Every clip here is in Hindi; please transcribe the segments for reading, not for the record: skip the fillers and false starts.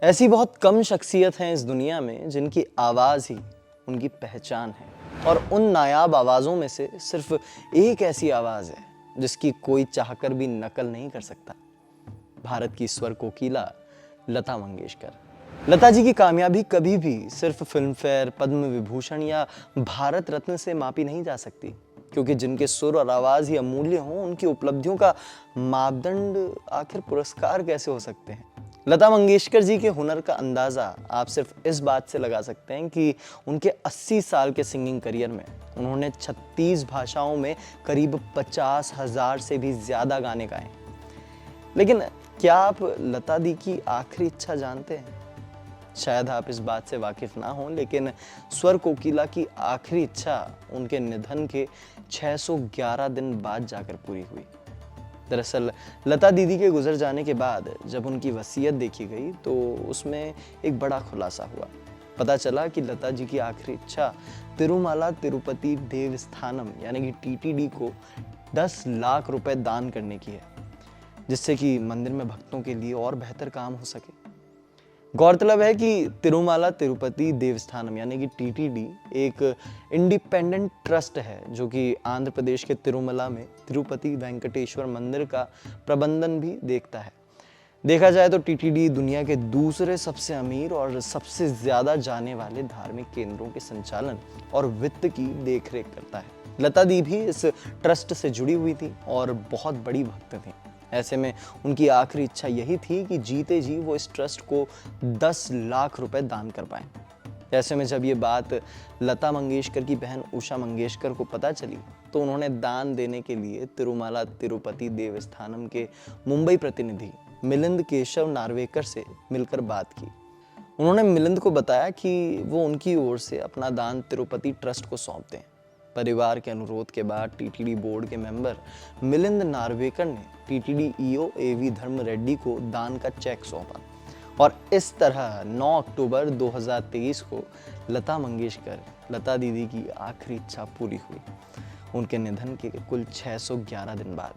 ऐसी बहुत कम शख्सियत हैं इस दुनिया में जिनकी आवाज़ ही उनकी पहचान है, और उन नायाब आवाज़ों में से सिर्फ एक ऐसी आवाज़ है जिसकी कोई चाहकर भी नकल नहीं कर सकता। भारत की स्वर कोकिला लता मंगेशकर। लता जी की कामयाबी कभी भी सिर्फ फिल्म फेयर, पद्म विभूषण या भारत रत्न से मापी नहीं जा सकती, क्योंकि जिनके सुर और आवाज़ ही अमूल्य हों, उनकी उपलब्धियों का मापदंड आखिर पुरस्कार कैसे हो सकते हैं। लता मंगेशकर जी के हुनर का अंदाज़ा आप सिर्फ इस बात से लगा सकते हैं कि उनके 80 साल के सिंगिंग करियर में उन्होंने 36 भाषाओं में करीब 50,000 से भी ज़्यादा गाने गाए। लेकिन क्या आप लता दी की आखिरी इच्छा जानते हैं? शायद आप इस बात से वाकिफ ना हों, लेकिन स्वर कोकिला की आखिरी इच्छा उनके निधन के 611 दिन बाद जाकर पूरी हुई। दरअसल लता दीदी के गुजर जाने के बाद जब उनकी वसीयत देखी गई तो उसमें एक बड़ा खुलासा हुआ। पता चला कि लता जी की आखिरी इच्छा तिरुमाला तिरुपति देवस्थानम यानी कि टीटीडी को 10 लाख रुपए दान करने की है, जिससे कि मंदिर में भक्तों के लिए और बेहतर काम हो सके। गौरतलब है कि तिरुमाला तिरुपति देवस्थानम यानी कि टीटीडी एक इंडिपेंडेंट ट्रस्ट है जो कि आंध्र प्रदेश के तिरुमला में तिरुपति वेंकटेश्वर मंदिर का प्रबंधन भी देखता है। देखा जाए तो टीटीडी दुनिया के दूसरे सबसे अमीर और सबसे ज्यादा जाने वाले धार्मिक केंद्रों के संचालन और वित्त की देखरेख करता है। लता दी भी इस ट्रस्ट से जुड़ी हुई थी और बहुत बड़ी भक्त थी। ऐसे में उनकी आखिरी इच्छा यही थी कि जीते जी वो इस ट्रस्ट को 10 लाख रुपए दान कर पाएं। ऐसे में जब ये बात लता मंगेशकर की बहन उषा मंगेशकर को पता चली तो उन्होंने दान देने के लिए तिरुमाला तिरुपति देवस्थानम के मुंबई प्रतिनिधि मिलिंद केशव नार्वेकर से मिलकर बात की। उन्होंने मिलिंद को बताया कि वो उनकी ओर से अपना दान तिरुपति ट्रस्ट को सौंप दें। परिवार के अनुरोध के बाद टीटीडी बोर्ड के मेंबर मिलिंद नार्वेकर ने टीटीडी ईओ एवी धर्म रेड्डी को दान का चेक सौंपा, और इस तरह 9 अक्टूबर 2023 को लता मंगेशकर लता दीदी की आखिरी इच्छा पूरी हुई, उनके निधन के कुल 611 दिन बाद।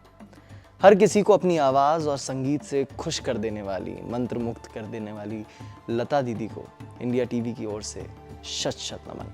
हर किसी को अपनी आवाज़ और संगीत से खुश कर देने वाली, मंत्र मुक्त कर देने वाली लता दीदी को इंडिया टीवी की ओर से शत शत नमन।